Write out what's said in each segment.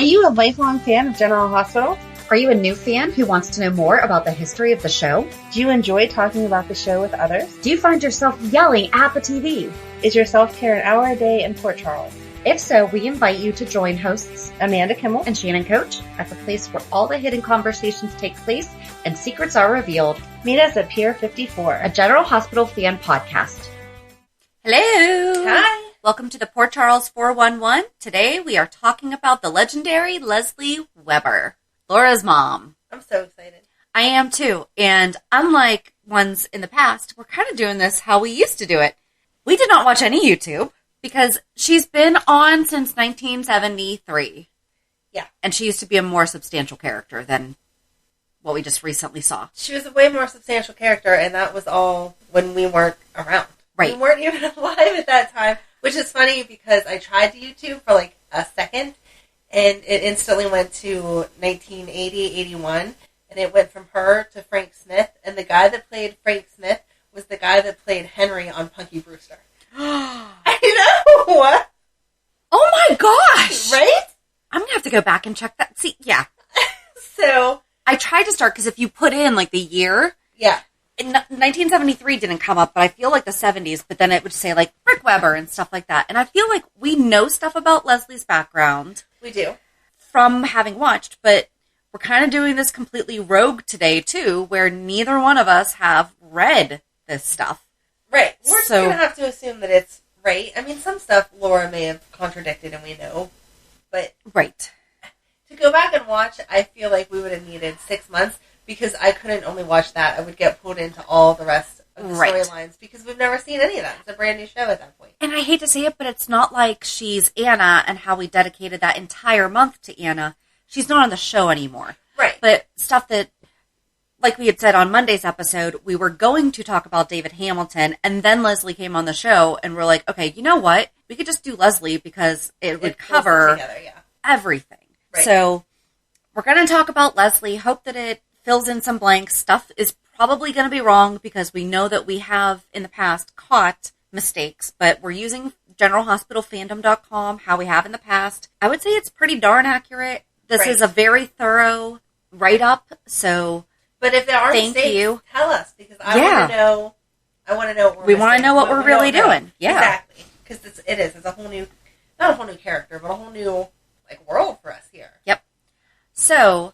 you a lifelong fan of General Hospital? Are you a new fan who wants to know more about the history of the show? Do you enjoy talking about the show with others? Do you find yourself yelling at the TV? Is your self-care an hour a day in Port Charles? If so, we invite you to join hosts Amanda Kimmel and Shannon Coach at the place where all the hidden conversations take place and secrets are revealed. Meet us at Pier 54, a General Hospital fan podcast. Hello! Hi! Welcome to the Port Charles 411. Today we are talking about the legendary Lesley Webber, Laura's mom. I'm so excited. I am too. And unlike ones in the past, we're kind of doing this how we used to do it. We did not watch any YouTube because she's been on since 1973. Yeah. And she used to be a more substantial character than what we just recently saw. She was a way more substantial character, and that was all when we weren't around. Right. We weren't even alive at that time, which is funny because I tried to YouTube for like a second, and it instantly went to 1980, 81, and it went from her to Frank Smith, and the guy that played Frank Smith was the guy that played Henry on Punky Brewster. I know! Oh my gosh! Right? I'm going to have to go back and check that. See, yeah. So I tried to start because if you put in like the year, yeah. 1973 didn't come up, but I feel like the 70s, but then it would say like Rick Webber and stuff like that. And I feel like we know stuff about Lesley's background. We do. From having watched, but we're kind of doing this completely rogue today too, where neither one of us have read this stuff. Right. We're just going to have to assume that it's right. I mean, some stuff Laura may have contradicted and we know, but right. To go back and watch, I feel like we would have needed 6 months because I couldn't only watch that. I would get pulled into all the rest of the storylines because we've never seen any of that. It's a brand new show at that point. And I hate to say it, but it's not like she's Anna and how we dedicated that entire month to Anna. She's not on the show anymore. Right. But stuff that, like we had said on Monday's episode, we were going to talk about David Hamilton, and then Lesley came on the show, and we're like, okay, you know what? We could just do Lesley because it would cover together, yeah. everything. Right. So we're going to talk about Lesley, hope that it fills in some blanks. Stuff is probably going to be wrong because we know that we have in the past caught mistakes, but we're using generalhospitalfandom.com, how we have in the past. I would say it's pretty darn accurate. This is a very thorough write-up, so but if there are mistakes, tell us because I want to know. I want to know what we want to know what we're really doing. Yeah, exactly. Because it's a whole new, not a whole new character, but a whole new world for us here. Yep. So,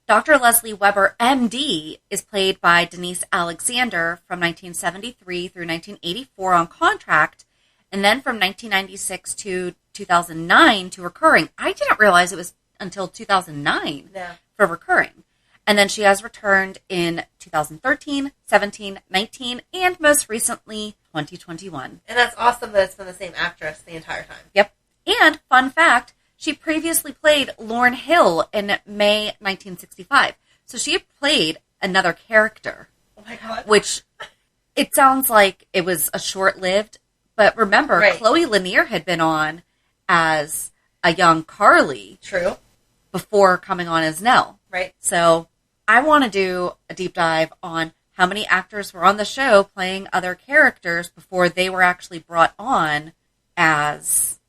Dr. Lesley Webber, MD, is played by Denise Alexander from 1973 through 1984 on contract, and then from 1996 to 2009 to recurring. I didn't realize it was until 2009 for recurring. And then she has returned in 2013, 17, 19, and most recently, 2021. And that's awesome that it's been the same actress the entire time. Yep. And, fun fact, she previously played Lauryn Hill in May 1965. So she had played another character. Oh my God. Which, it sounds like it was a short-lived, but remember, Chloe Lanier had been on as a young Carly. True. Before coming on as Nell. Right. So I want to do a deep dive on how many actors were on the show playing other characters before they were actually brought on as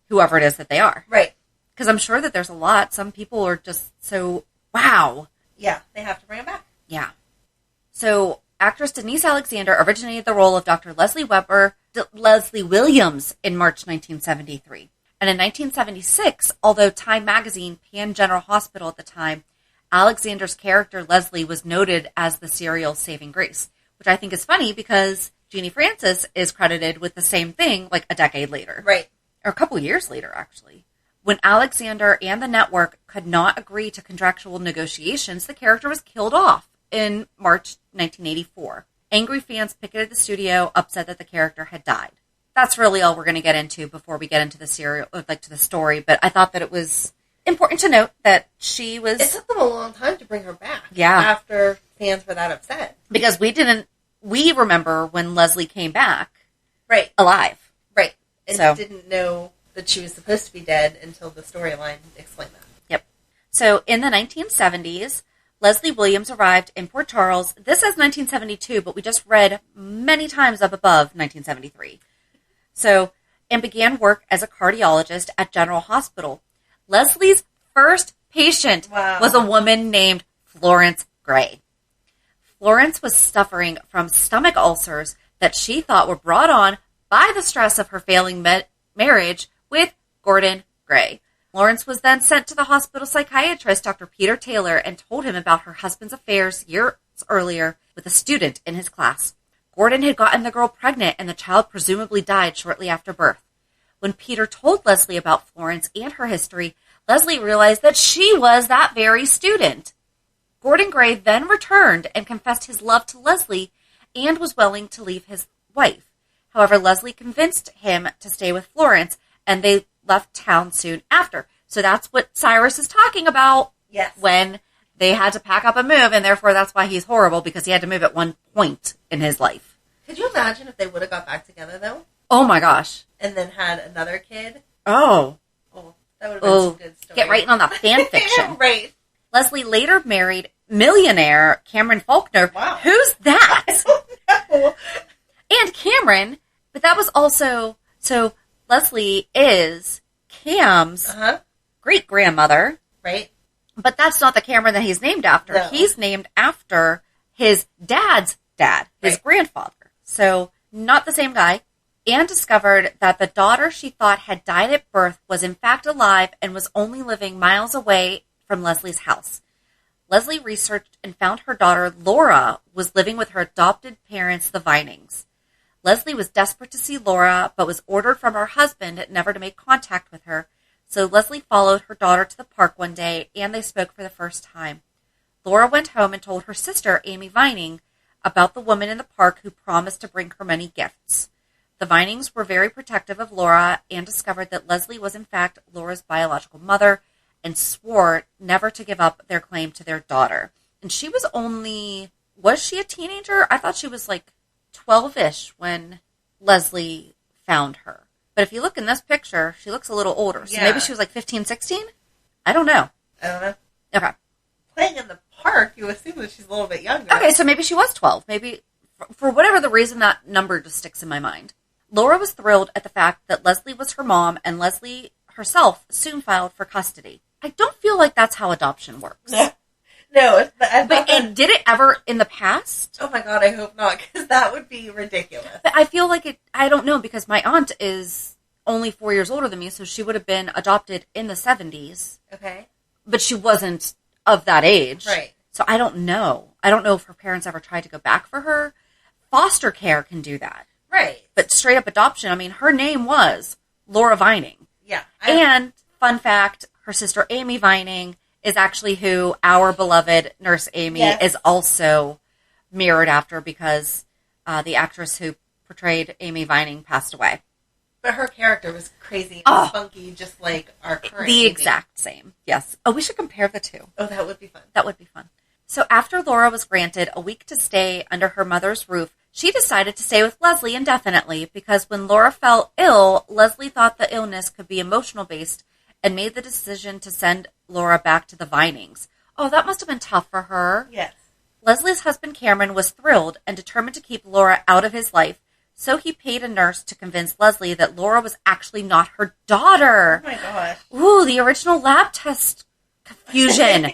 whoever it is that they are. Right. Because I'm sure that there's a lot. Some people are just so, wow. Yeah, they have to bring them back. Yeah. So actress Denise Alexander originated the role of Dr. Lesley Williams in March 1973. And in 1976, although Time magazine panned General Hospital at the time, Alexander's character Lesley was noted as the serial saving grace, which I think is funny because Jeannie Francis is credited with the same thing like a decade later. Right. Or a couple years later, actually. When Alexander and the network could not agree to contractual negotiations, the character was killed off in March 1984. Angry fans picketed the studio, upset that the character had died. That's really all we're going to get into before we get into the to the story. But I thought that it was important to note that she was. It took them a long time to bring her back. Yeah. After fans were that upset, because we remember when Lesley came back, right, alive, right, and didn't know that she was supposed to be dead until the storyline explained that. Yep. So in the 1970s, Lesley Williams arrived in Port Charles. This says 1972, but we just read many times up above 1973. So, and began work as a cardiologist at General Hospital. Leslie's first patient was a woman named Florence Gray. Florence was suffering from stomach ulcers that she thought were brought on by the stress of her failing marriage with Gordon Gray. Florence was then sent to the hospital psychiatrist, Dr. Peter Taylor, and told him about her husband's affairs years earlier with a student in his class. Gordon had gotten the girl pregnant, and the child presumably died shortly after birth. When Peter told Lesley about Florence and her history, Lesley realized that she was that very student. Gordon Gray then returned and confessed his love to Lesley and was willing to leave his wife. However, Lesley convinced him to stay with Florence, and they left town soon after. So that's what Cyrus is talking about when they had to pack up and move, and therefore that's why he's horrible, because he had to move at one point in his life. Could you imagine if they would have got back together, though? Oh, my gosh. And then had another kid? Oh. Oh, that would have been some good story. Get writing on the fan fiction. Right. Lesley later married millionaire Cameron Faulkner. Wow. Who's that? I don't know. And Cameron, but that was also, so Lesley is Cam's great-grandmother. Right. But that's not the Cameron that he's named after. No. He's named after his dad's dad, his grandfather. So not the same guy. Anne discovered that the daughter she thought had died at birth was in fact alive and was only living miles away from Leslie's house. Lesley researched and found her daughter Laura was living with her adopted parents, the Vinings. Lesley was desperate to see Laura, but was ordered from her husband never to make contact with her. So Lesley followed her daughter to the park one day, and they spoke for the first time. Laura went home and told her sister, Amy Vining, about the woman in the park who promised to bring her many gifts. The Vinings were very protective of Laura and discovered that Lesley was in fact Laura's biological mother and swore never to give up their claim to their daughter. And she was she a teenager? I thought she was like 12-ish when Lesley found her. But if you look in this picture, she looks a little older. So maybe she was like 15, 16? I don't know. Okay. Playing in the park, you assume that she's a little bit younger. Okay, so maybe she was 12. Maybe, for whatever the reason, that number just sticks in my mind. Laura was thrilled at the fact that Lesley was her mom, and Lesley herself soon filed for custody. I don't feel like that's how adoption works. No, and did it ever in the past? Oh my God, I hope not, because that would be ridiculous. But I feel like I don't know, because my aunt is only 4 years older than me, so she would have been adopted in the 70s. Okay. But she wasn't of that age. Right. So I don't know. I don't know if her parents ever tried to go back for her. Foster care can do that. Right. But straight up adoption, I mean, her name was Laura Vining. Yeah. And, fun fact, her sister Amy Vining is actually who our beloved Nurse Amy is also mirrored after, because the actress who portrayed Amy Vining passed away. But her character was crazy and funky, just like our current The Amy. exact same, yes. Oh, we should compare the two. Oh, that would be fun. That would be fun. So after Laura was granted a week to stay under her mother's roof, she decided to stay with Lesley indefinitely, because when Laura fell ill, Lesley thought the illness could be emotional-based and made the decision to send Laura back to the Vinings. Oh, that must have been tough for her. Yes. Lesley's husband Cameron was thrilled and determined to keep Laura out of his life, so he paid a nurse to convince Lesley that Laura was actually not her daughter. Oh my gosh. Ooh, the original lab test confusion.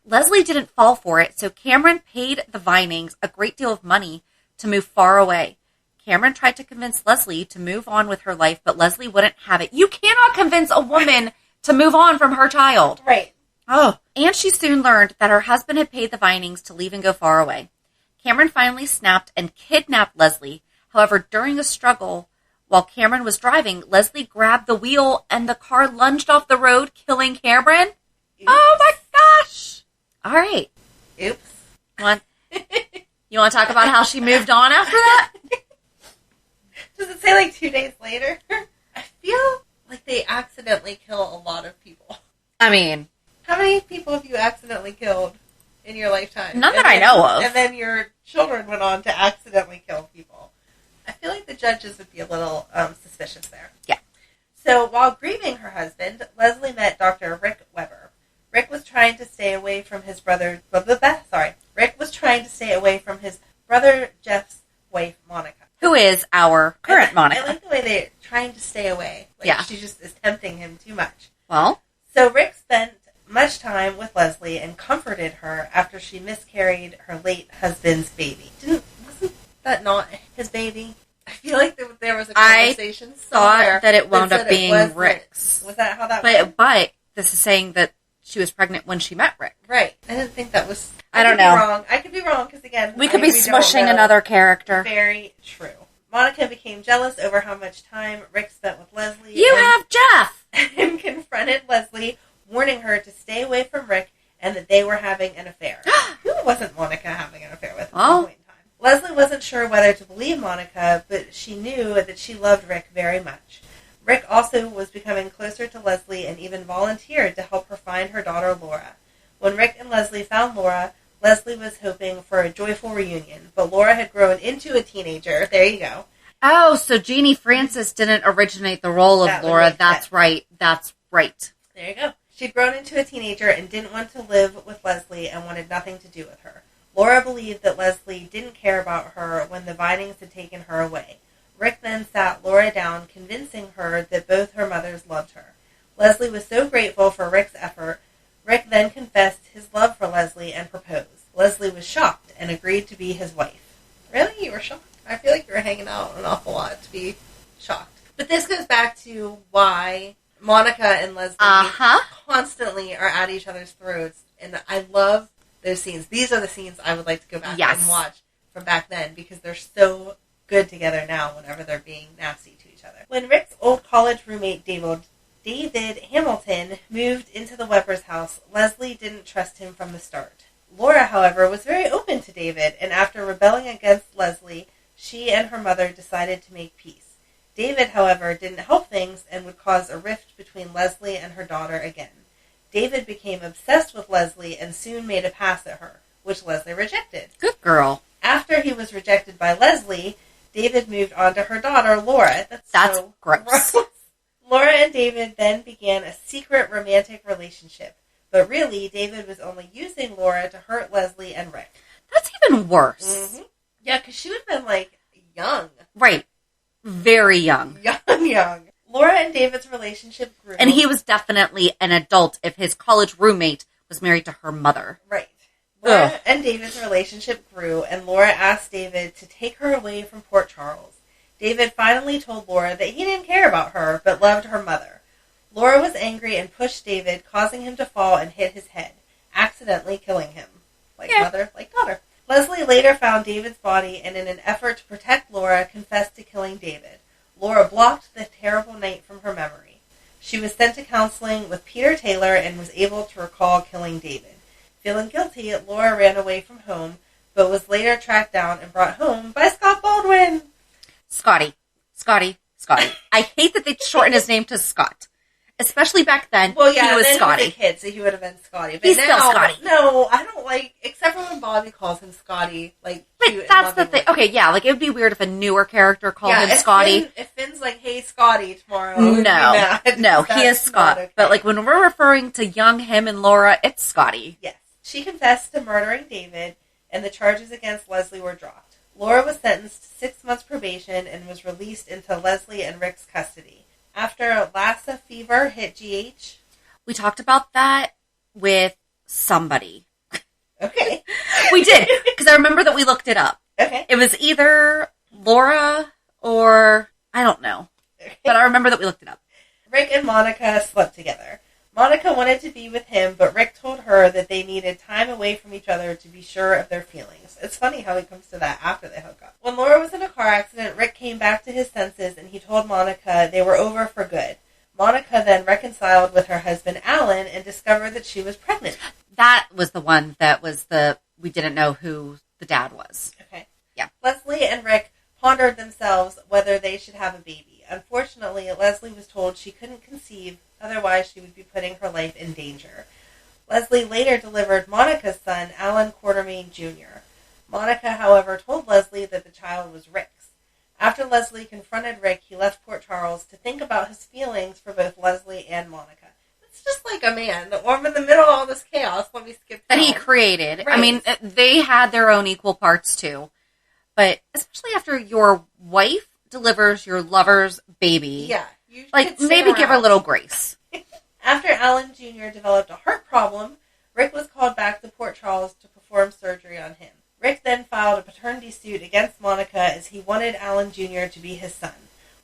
Lesley didn't fall for it, so Cameron paid the Vinings a great deal of money to move far away. Cameron tried to convince Lesley to move on with her life, but Lesley wouldn't have it. You cannot convince a woman to move on from her child. Right. Oh. And she soon learned that her husband had paid the Vinings to leave and go far away. Cameron finally snapped and kidnapped Lesley. However, during a struggle, while Cameron was driving, Lesley grabbed the wheel and the car lunged off the road, killing Cameron. Oops. Oh my gosh. All right. Oops. You want to talk about how she moved on after that? Does it say like 2 days later? I feel like they accidentally kill a lot of people. I mean, how many people have you accidentally killed in your lifetime? None that I know of. And then your children went on to accidentally kill people. I feel like the judges would be a little suspicious there. Yeah. So while grieving her husband, Lesley met Dr. Rick Webber. Rick was trying to stay away from his brother. Rick was trying to stay away from his brother Jeff's wife Monica, who is our current Monica. I like the way they're trying to stay away. Like she just is tempting him too much. Well, So Rick spent much time with Lesley and comforted her after she miscarried her late husband's baby. Wasn't that not his baby? I feel like there was a conversation thought that it wound up being Rick's. Was that how that went? But this is saying that she was pregnant when she met Rick. Right. I didn't think that was... I don't know. Wrong. I could be wrong, because again... We could be smushing another character. Very true. Monica became jealous over how much time Rick spent with Lesley. You have Jeff! And confronted Lesley, warning her to stay away from Rick and that they were having an affair. Who wasn't Monica having an affair with at that point in time? Lesley wasn't sure whether to believe Monica, but she knew that she loved Rick very much. Rick also was becoming closer to Lesley and even volunteered to help her find her daughter Laura. When Rick and Lesley found Laura, Lesley was hoping for a joyful reunion, but Laura had grown into a teenager. There you go. Oh, so Jeannie Francis didn't originate the role of Laura. That's right. That's right. There you go. She'd grown into a teenager and didn't want to live with Lesley and wanted nothing to do with her. Laura believed that Lesley didn't care about her when the Vinings had taken her away. Rick then sat Laura down, convincing her that both her mothers loved her. Lesley was so grateful for Rick's effort. Rick then confessed his love for Lesley and proposed. Lesley was shocked and agreed to be his wife. Really? You were shocked? I feel like you were hanging out an awful lot to be shocked. But this goes back to why Monica and Lesley constantly are at each other's throats. And I love those scenes. These are the scenes I would like to go back and watch from back then because they're so good together now whenever they're being nasty to each other. When Rick's old college roommate David Hamilton moved into the Webber's house, Lesley didn't trust him from the start. Laura, however, was very open to David, and after rebelling against Lesley, she and her mother decided to make peace. David, however, didn't help things and would cause a rift between Lesley and her daughter again. David became obsessed with Lesley and soon made a pass at her, which Lesley rejected. Good girl. After he was rejected by Lesley, David moved on to her daughter, Laura. That's so gross. Laura and David then began a secret romantic relationship. But really, David was only using Laura to hurt Lesley and Rick. That's even worse. Mm-hmm. Yeah, because she would have been, young. Right. Very young. Young. Laura and David's relationship grew. And he was definitely an adult if his college roommate was married to her mother. Right. Laura and David's relationship grew, and Laura asked David to take her away from Port Charles. David finally told Laura that he didn't care about her, but loved her mother. Laura was angry and pushed David, causing him to fall and hit his head, accidentally killing him. Mother, like daughter. Lesley later found David's body and in an effort to protect Laura, confessed to killing David. Laura blocked the terrible night from her memory. She was sent to counseling with Peter Taylor and was able to recall killing David. Feeling guilty, Laura ran away from home, but was later tracked down and brought home by Scott Baldwin. Scotty. I hate that they shortened his name to Scott. Especially back then, well, yeah, he was Scotty. He was a kid, so he would have been Scotty. But he's now, still Scotty. No, I don't except for when Bobby calls him Scotty. But that's the thing. Okay, yeah, it would be weird if a newer character called him Scotty. If Finn's like, hey, Scotty, tomorrow. No, he is Scott. Okay. But when we're referring to young him and Laura, it's Scotty. Yes. She confessed to murdering David, and the charges against Lesley were dropped. Laura was sentenced to 6 months probation and was released into Lesley and Rick's custody. After Lassa fever hit GH. We talked about that with somebody. Okay. We did, because I remember that we looked it up. Okay. It was either Laura or, I don't know. Okay. But I remember that we looked it up. Rick and Monica slept together. Monica wanted to be with him, but Rick told her that they needed time away from each other to be sure of their feelings. It's funny how he comes to that after they hook up. When Laura was in a car accident, Rick came back to his senses and he told Monica they were over for good. Monica then reconciled with her husband, Alan, and discovered that she was pregnant. That was the one that was we didn't know who the dad was. Okay. Yeah. Lesley and Rick pondered themselves whether they should have a baby. Unfortunately, Lesley was told she couldn't conceive, otherwise she would be putting her life in danger. Lesley later delivered Monica's son, Alan Quartermain Jr. Monica, however, told Lesley that the child was Rick's. After Lesley confronted Rick, he left Port Charles to think about his feelings for both Lesley and Monica. It's just like a man. I'm in the middle of all this chaos. Let me skip that he created. Right. I mean, they had their own equal parts too. But especially after your wife delivers your lover's baby. Yeah. Maybe give her a little grace. After Alan Jr. developed a heart problem, Rick was called back to Port Charles to perform surgery on him. Rick then filed a paternity suit against Monica as he wanted Alan Jr. to be his son.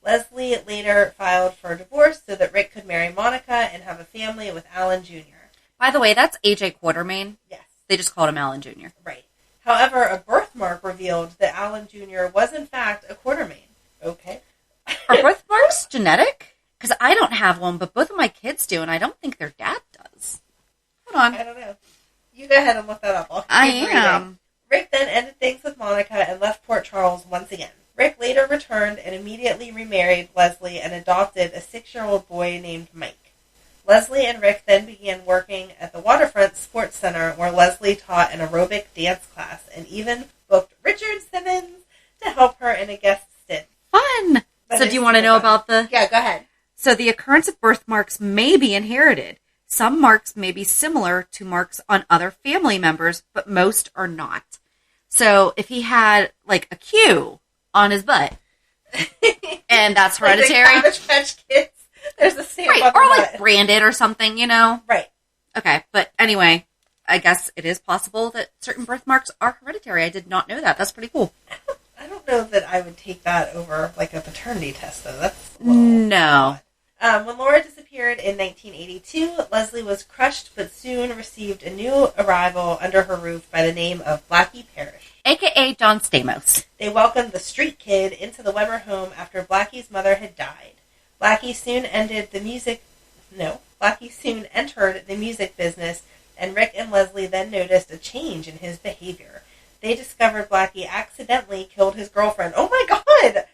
Lesley later filed for a divorce so that Rick could marry Monica and have a family with Alan Jr. By the way, that's A.J. Quartermain. Yes. They just called him Alan Jr. Right. However, a birthmark revealed that Alan Jr. was in fact a Quartermain. Okay. Are birthmarks genetic? Because I don't have one, but both of my kids do, and I don't think their dad does. Hold on. I don't know. You go ahead and look that up. I am. Rick then ended things with Monica and left Port Charles once again. Rick later returned and immediately remarried Lesley and adopted a 6-year-old boy named Mike. Lesley and Rick then began working at the Waterfront Sports Center, where Lesley taught an aerobic dance class and even booked Richard Simmons to help her in a guest stint. Fun! So do you want to know about the... Yeah, go ahead. So the occurrence of birthmarks may be inherited. Some marks may be similar to marks on other family members, but most are not. So if he had, like, a Q on his butt, and that's hereditary. Like the Cabbage Patch Kids. There's a stamp right, on the or butt. like branded or something, you know? Right. Okay, but anyway, I guess it is possible that certain birthmarks are hereditary. I did not know that. That's pretty cool. I don't know that I would take that over, like, a paternity test, though. That's no. When Laura disappeared in 1982, Lesley was crushed but soon received a new arrival under her roof by the name of Blackie Parrish. A.K.A. John Stamos. They welcomed the street kid into the Webber home after Blackie's mother had died. Blackie soon entered the music business, and Rick and Lesley then noticed a change in his behavior. They discovered Blackie accidentally killed his girlfriend. Oh my God!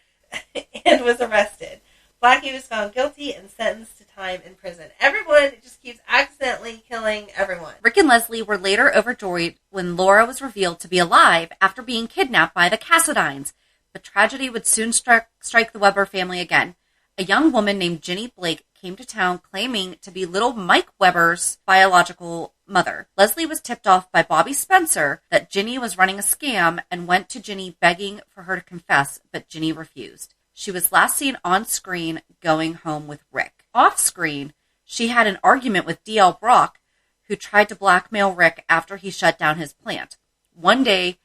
And was arrested. Blackie was found guilty and sentenced to time in prison. Everyone just keeps accidentally killing everyone. Rick and Lesley were later overjoyed when Laura was revealed to be alive after being kidnapped by the Cassadines. But tragedy would soon strike the Webber family again. A young woman named Ginny Blake came to town claiming to be little Mike Webber's biological mother. Lesley was tipped off by Bobby Spencer that Ginny was running a scam and went to Ginny begging for her to confess, but Ginny refused. She was last seen on screen going home with Rick. Off screen, she had an argument with D.L. Brock, who tried to blackmail Rick after he shut down his plant. One day,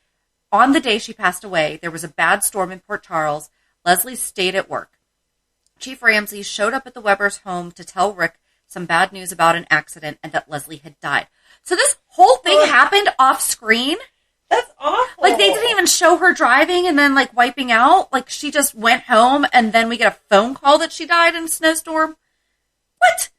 on the day she passed away, there was a bad storm in Port Charles. Lesley stayed at work. Chief Ramsey showed up at the Webbers' home to tell Rick some bad news about an accident and that Lesley had died. So this whole thing happened off screen? That's awful. Like, they didn't even show her driving and then, like, wiping out. Like, she just went home and then we get a phone call that she died in a snowstorm. What?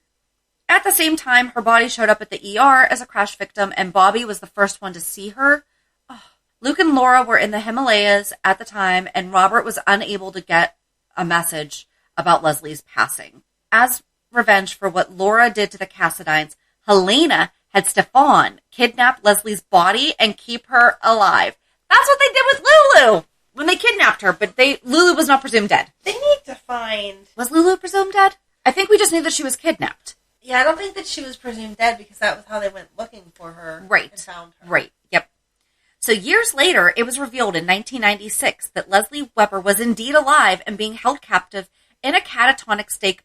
At the same time, her body showed up at the ER as a crash victim, and Bobby was the first one to see her. Oh. Luke and Laura were in the Himalayas at the time, and Robert was unable to get a message about Lesley's passing. As revenge for what Laura did to the Cassadines, Helena had Stefan kidnap Lesley's body and keep her alive. That's what they did with Lulu when they kidnapped her, but Lulu was not presumed dead. They need to find... Was Lulu presumed dead? I think we just knew that she was kidnapped. Yeah, I don't think that she was presumed dead because that was how they went looking for her and found her. Right, yep. So years later, it was revealed in 1996 that Lesley Webber was indeed alive and being held captive in a catatonic state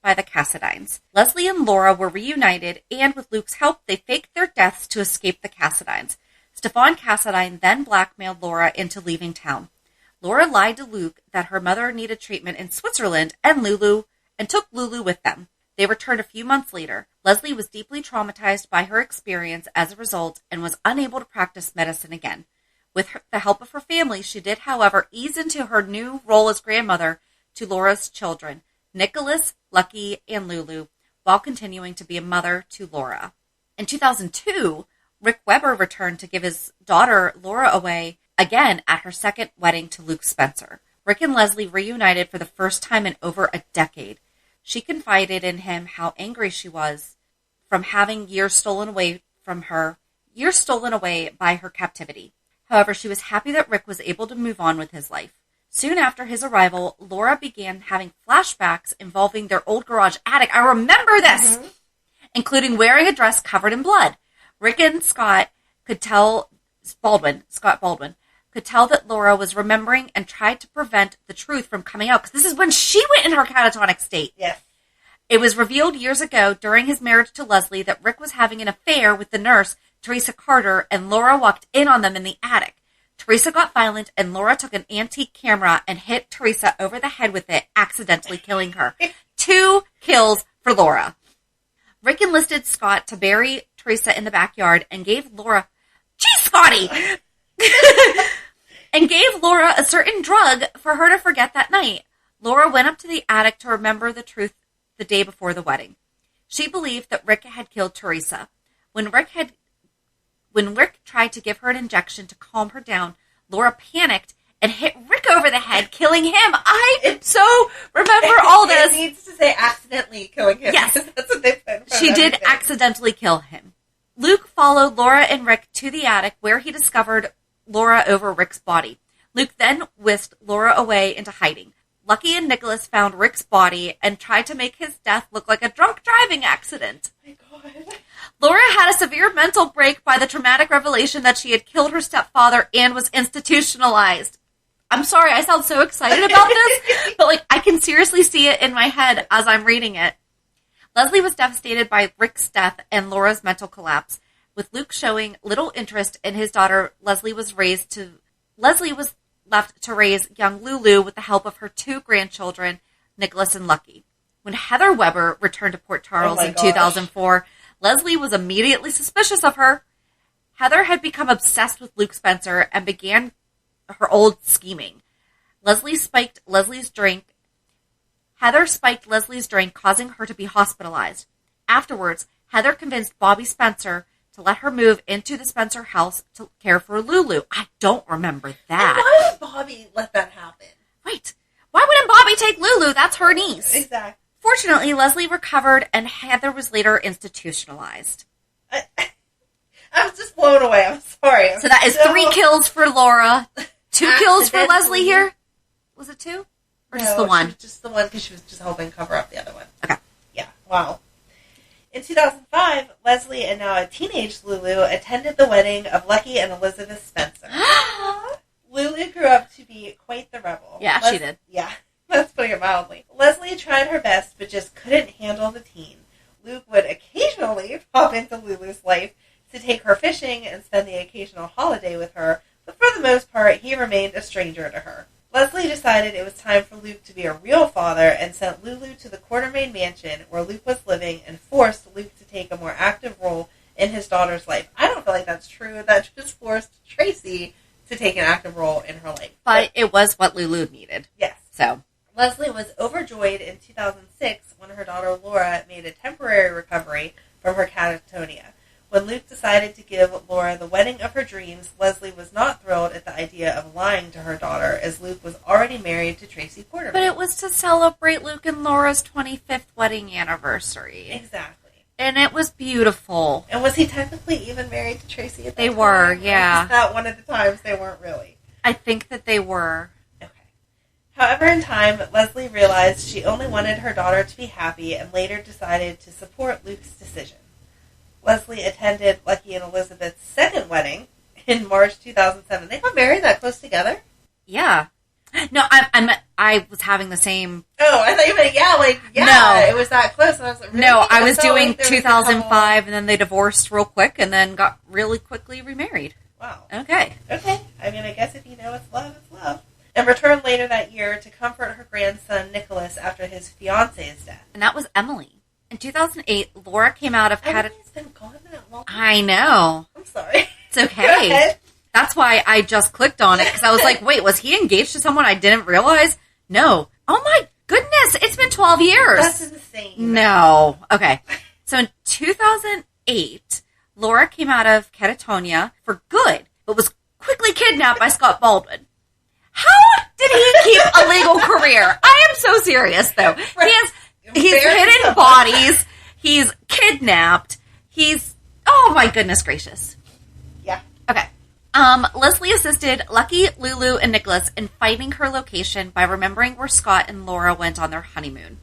by the Cassadines. Lesley and Laura were reunited, and with Luke's help, they faked their deaths to escape the Cassadines. Stefan Cassadine then blackmailed Laura into leaving town. Laura lied to Luke that her mother needed treatment in Switzerland and took Lulu with them. They returned a few months later. Lesley was deeply traumatized by her experience as a result and was unable to practice medicine again. With the help of her family, she did, however, ease into her new role as grandmother to Laura's children, Nicholas, Lucky, and Lulu, while continuing to be a mother to Laura. In 2002, Rick Webber returned to give his daughter Laura away again at her second wedding to Luke Spencer. Rick and Lesley reunited for the first time in over a decade. She confided in him how angry she was from having years stolen away by her captivity. However, she was happy that Rick was able to move on with his life. Soon after his arrival, Laura began having flashbacks involving their old garage attic. I remember this! Mm-hmm. Including wearing a dress covered in blood. Rick and Scott Baldwin, could tell that Laura was remembering and tried to prevent the truth from coming out. Because this is when she went in her catatonic state. Yes. It was revealed years ago during his marriage to Lesley that Rick was having an affair with the nurse, Teresa Carter, and Laura walked in on them in the attic. Teresa got violent, and Laura took an antique camera and hit Teresa over the head with it, accidentally killing her. 2 kills for Laura. Rick enlisted Scott to bury Teresa in the backyard and gave Laura... Geez, Scotty! and gave Laura a certain drug for her to forget that night. Laura went up to the attic to remember the truth the day before the wedding. She believed that Rick had killed Teresa. When Rick tried to give her an injection to calm her down, Laura panicked and hit Rick over the head, killing him. I so remember all this. It needs to say accidentally killing him. Yes. That's what they put. She did accidentally kill him. Luke followed Laura and Rick to the attic where he discovered Laura over Rick's body. Luke then whisked Laura away into hiding. Lucky and Nicholas found Rick's body and tried to make his death look like a drunk driving accident. Oh my God. Laura had a severe mental break by the traumatic revelation that she had killed her stepfather and was institutionalized. I'm sorry, I sound so excited about this, but I can seriously see it in my head as I'm reading it. Lesley was devastated by Rick's death and Laura's mental collapse. With Luke showing little interest in his daughter, Lesley was left to raise young Lulu with the help of her 2 grandchildren, Nicholas and Lucky. When Heather Webber returned to Port Charles in 2004, Lesley was immediately suspicious of her. Heather had become obsessed with Luke Spencer and began her old scheming. Heather spiked Lesley's drink, causing her to be hospitalized. Afterwards, Heather convinced Bobby Spencer to let her move into the Spencer house to care for Lulu. I don't remember that. And why would Bobby let that happen? Right. Why wouldn't Bobby take Lulu? That's her niece. Exactly. Fortunately, Lesley recovered and Heather was later institutionalized. I was just blown away. I'm sorry. So that is 3 kills for Laura, 2 kills for Lesley here. Was it 2? Or just the 1? Just the one because she was just helping cover up the other one. Okay. Yeah. Wow. In 2005, Lesley and now a teenage Lulu attended the wedding of Lucky and Elizabeth Spencer. Lulu grew up to be quite the rebel. Yeah, she did. Yeah, that's putting it mildly. Lesley tried her best, but just couldn't handle the teen. Luke would occasionally pop into Lulu's life to take her fishing and spend the occasional holiday with her, but for the most part, he remained a stranger to her. Lesley decided it was time for Luke to be a real father and sent Lulu to the Quartermain mansion where Luke was living and forced Luke to take a more active role in his daughter's life. I don't feel like that's true. That just forced Tracy to take an active role in her life. But it was what Lulu needed. Yes. So Lesley was overjoyed in 2006 when her daughter Laura made a temporary recovery from her catatonia. When Luke decided to give Laura the wedding of her dreams, Lesley was not thrilled at the idea of lying to her daughter, as Luke was already married to Tracy Porter. But it was to celebrate Luke and Laura's 25th wedding anniversary. Exactly. And it was beautiful. And was he technically even married to Tracy at that They time? were, yeah. Or was that one of the times they weren't really? I think that they were. Okay. However, in time, Lesley realized she only wanted her daughter to be happy and later decided to support Luke's decision. Lesley attended Lucky and Elizabeth's second wedding in March 2007. They got married that close together? Yeah. No, I was having the same. Oh, I thought you meant, No. it was that close. And I was like, really? No, I was doing like 2005, and then they divorced real quick, and then got really quickly remarried. Wow. Okay. I mean, I guess if you know it's love, it's love. And returned later that year to comfort her grandson, Nicholas, after his fiance's death. And that was Emily. In 2008, Laura came out of Emily's been gone that long. I know. I'm sorry. It's okay. That's why I just clicked on it, because I was like, wait, was he engaged to someone I didn't realize? No. Oh my goodness, it's been 12 years. That's insane. No. Okay. So in 2008, Laura came out of catatonia for good, but was quickly kidnapped by Scott Baldwin. How did he keep a legal career? I am so serious, though. He's hidden bodies. He's kidnapped. Oh my goodness gracious. Yeah. Okay. Lesley assisted Lucky, Lulu, and Nicholas in finding her location by remembering where Scott and Laura went on their honeymoon.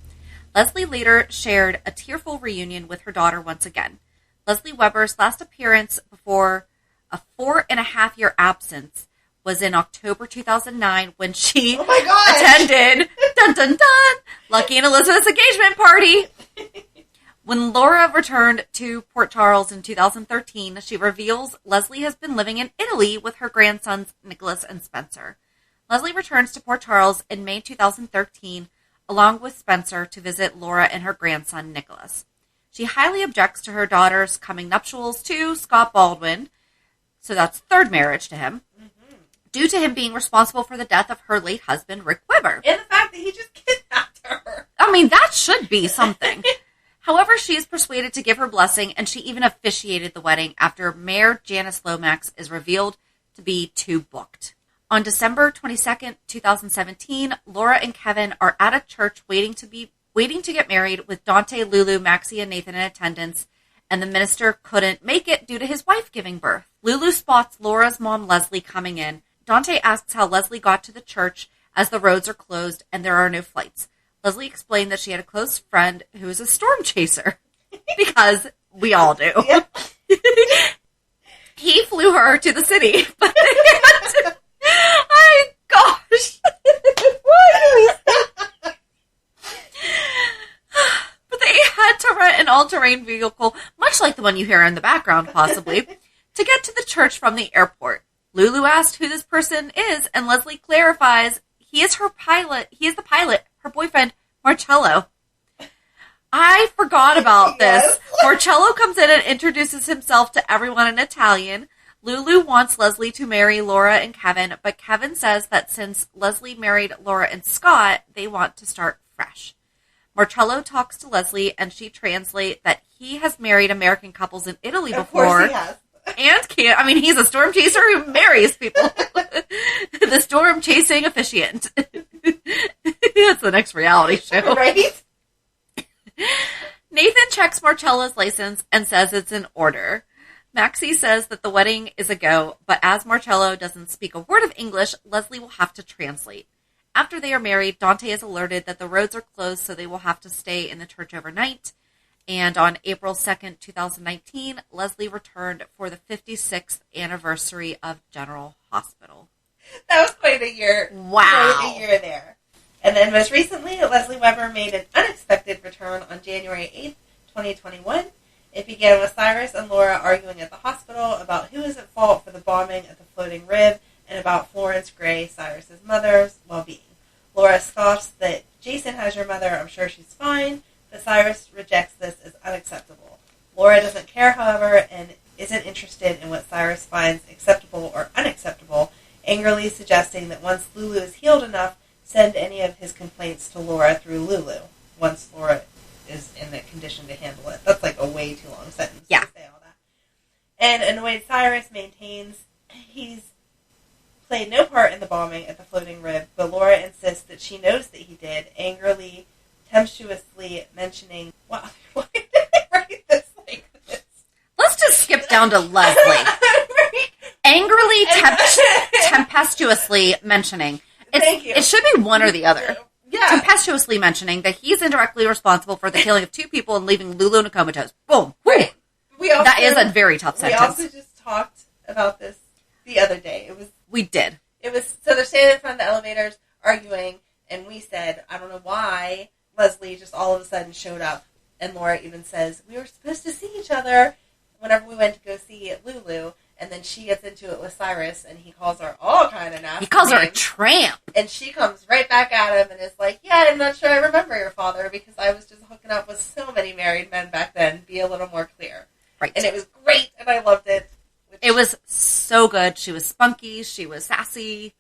Lesley later shared a tearful reunion with her daughter once again. Lesley Webber's last appearance before a 4.5-year absence was in October 2009 when she Oh my gosh. attended dun dun dun Lucky and Elizabeth's engagement party. When Laura returned to Port Charles in 2013, she reveals Lesley has been living in Italy with her grandsons Nicholas and Spencer. Lesley returns to Port Charles in May 2013 along with Spencer to visit Laura and her grandson Nicholas. She highly objects to her daughter's coming nuptials to Scott Baldwin, so that's third marriage to him, due to him being responsible for the death of her late husband, Rick Webber. And the fact that he just kidnapped her. I mean, that should be something. However, she is persuaded to give her blessing, and she even officiated the wedding after Mayor Janice Lomax is revealed to be too booked. On December 22nd, 2017, Laura and Kevin are at a church waiting to get married with Dante, Lulu, Maxie, and Nathan in attendance, and the minister couldn't make it due to his wife giving birth. Lulu spots Laura's mom, Lesley, coming in. Dante asks how Lesley got to the church as the roads are closed and there are no flights. Lesley explained that she had a close friend who is a storm chaser. Because we all do. Yep. He flew her to the city, but they had to... Oh, gosh. But they had to rent an all-terrain vehicle, much like the one you hear in the background, possibly, to get to the church from the airport. Lulu asked who this person is, and Lesley clarifies he is her pilot. He is the pilot, her boyfriend, Marcello. I forgot about this. Marcello comes in and introduces himself to everyone in Italian. Lulu wants Lesley to marry Laura and Kevin, but Kevin says that since Lesley married Laura and Scott, they want to start fresh. Marcello talks to Lesley, and she translates that he has married American couples in Italy before. Of course he has. And can't. I mean, he's a storm chaser who marries people. The storm chasing officiant. That's the next reality show. Right? Nathan checks Marcella's license and says it's in order. Maxie says that the wedding is a go, but as Marcello doesn't speak a word of English, Lesley will have to translate. After they are married, Dante is alerted that the roads are closed, so they will have to stay in the church overnight. And on April 2nd, 2019, Lesley returned for the 56th anniversary of General Hospital. That was quite a year. Wow. Quite a year there. And then most recently, Lesley Webber made an unexpected return on January 8th, 2021. It began with Cyrus and Laura arguing at the hospital about who is at fault for the bombing at the Floating Rib and about Florence Gray, Cyrus's mother's well-being. Laura scoffs that Jason has your mother, I'm sure she's fine, but Cyrus rejects this as unacceptable. Laura doesn't care, however, and isn't interested in what Cyrus finds acceptable or unacceptable, angrily suggesting that once Lulu is healed enough, send any of his complaints to Laura through Lulu, once Laura is in the condition to handle it. That's like a way too long sentence to say all that. And annoyed Cyrus maintains he's played no part in the bombing at the Floating Rib, but Laura insists that she knows that he did, angrily, tempestuously mentioning... Why did I write this like this? Let's just skip down to Lesley. Angrily, tempestuously mentioning. Thank you. It should be one or the other. Yeah. Tempestuously mentioning that he's indirectly responsible for the killing of 2 people and leaving Lulu in a comatose. Boom. Right. That is a very tough sentence. We also just talked about this the other day. We did. So they're standing in front of the elevators arguing, and we said, I don't know why Lesley just all of a sudden showed up. And Laura even says, we were supposed to see each other whenever we went to go see Lulu. And then she gets into it with Cyrus, and he calls her all kind of nasty. He calls her names. a tramp. And she comes right back at him and is like, yeah, I'm not sure I remember your father because I was just hooking up with so many married men back then. Be a little more clear. Right. And it was great, and I loved it. It was so good. She was spunky. She was sassy.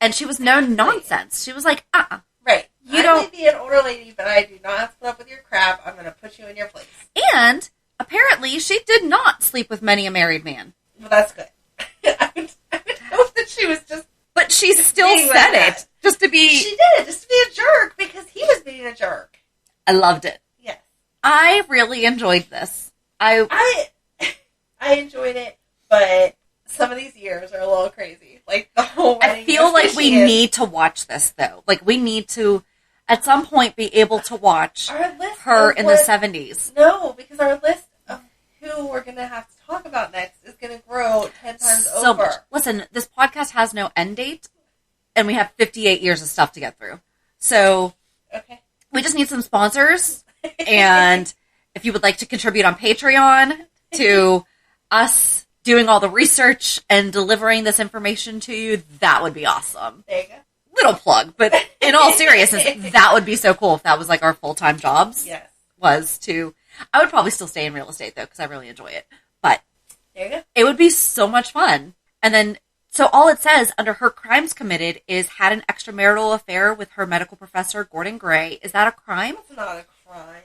And she was no nonsense. She was like, Right. You I don't... may be an older lady, but I do not have to put up with your crap. I'm going to put you in your place. And apparently she did not sleep with many a married man. Well, that's good. I would hope that she was just... But she still said it. Just to be... She did, just to be a jerk, because he was being a jerk. I loved it. Yes. I really enjoyed this. I enjoyed it, but some of these years are a little crazy. Like, the whole wedding. I feel like we need to watch this, though. Like, we need to, at some point, be able to watch her in the 70s. No, because our list of who we're going to have to talk about next is going to grow 10 times over. Much. listen, this podcast has no end date, and we have 58 years of stuff to get through. So Okay. we just need some sponsors, and if you would like to contribute on Patreon to us doing all the research and delivering this information to you, that would be awesome. There you go. Little plug, but in all seriousness, that would be so cool if that was like our full-time jobs. Yes. I would probably still stay in real estate though, because I really enjoy it. But There you go. it would be so much fun. And then, so all it says under her crimes committed is had an extramarital affair with her medical professor, Gordon Gray. Is that a crime? It's not a crime.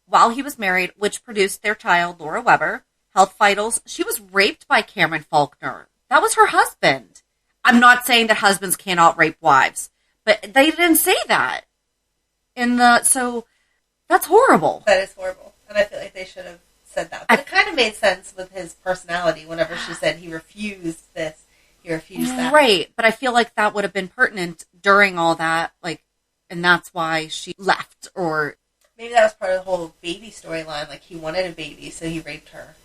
While he was married, which produced their child, Laura Webber. Health vitals. She was raped by Cameron Faulkner. That was her husband. I'm not saying that husbands cannot rape wives, but they didn't say that. So that's horrible. That is horrible. And I feel like they should have said that. But it kind of made sense with his personality whenever she said he refused this, he refused that. Right, but I feel like that would have been pertinent during all that, like, and that's why she left, or... Maybe that was part of the whole baby storyline. Like, he wanted a baby, so he raped her.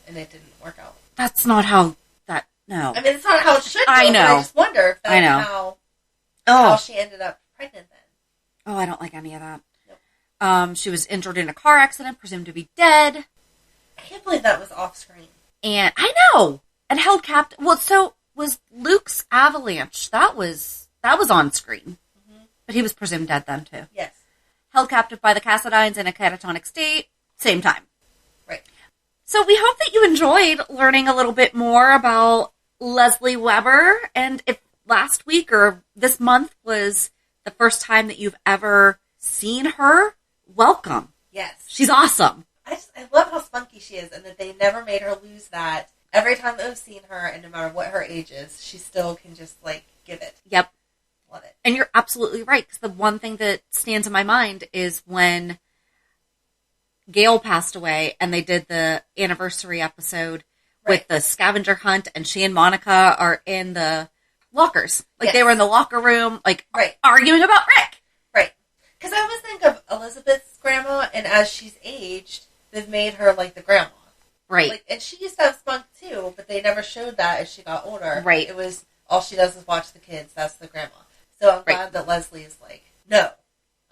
And it didn't work out. That's not how that... No. I mean, it's not how it should go. I know. But I just wonder if that's how she ended up pregnant then. Oh, I don't like any of that. Nope. She was injured in a car accident, presumed to be dead. I can't believe that was off screen. And I know. And held captive. Well, so was Luke's avalanche. That was on screen. Mm-hmm. But he was presumed dead then, too. Yes. Held captive by the Cassadines in a catatonic state. Same time. Right. So we hope that you enjoyed learning a little bit more about Lesley Webber. And if last week or this month was the first time that you've ever seen her, welcome. Yes. She's awesome. I love how spunky she is and that they never made her lose that. Every time that I've seen her, and no matter what her age is, she still can just, like, give it. Yep. Love it. And you're absolutely right, because the one thing that stands in my mind is when Gail passed away and they did the anniversary episode with the scavenger hunt, and she and Monica are in the lockers. Like, they were in the locker room, like, arguing about Rick. Right. Because I always think of Elizabeth's grandma, and as she's aged, they've made her like the grandma. Right. Like, and she used to have spunk too, but they never showed that as she got older. Right. It was, all she does is watch the kids. That's the grandma. So I'm glad that Lesley is like, no.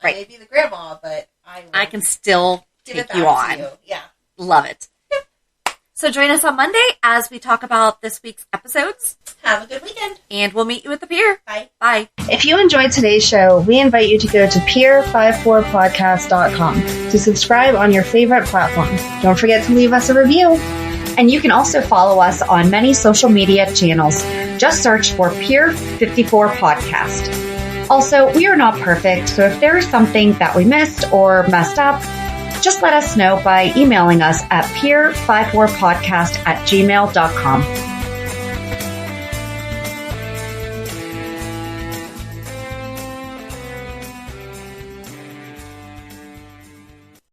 I may be the grandma, but I can still take you on. Yeah. Love it. So join us on Monday as we talk about this week's episodes. Have a good weekend. And we'll meet you at the pier. Bye. Bye. If you enjoyed today's show, we invite you to go to pier54podcast.com to subscribe on your favorite platform. Don't forget to leave us a review. And you can also follow us on many social media channels. Just search for Pier 54 Podcast. Also, we are not perfect, so if there is something that we missed or messed up, just let us know by emailing us at pier54podcast@gmail.com.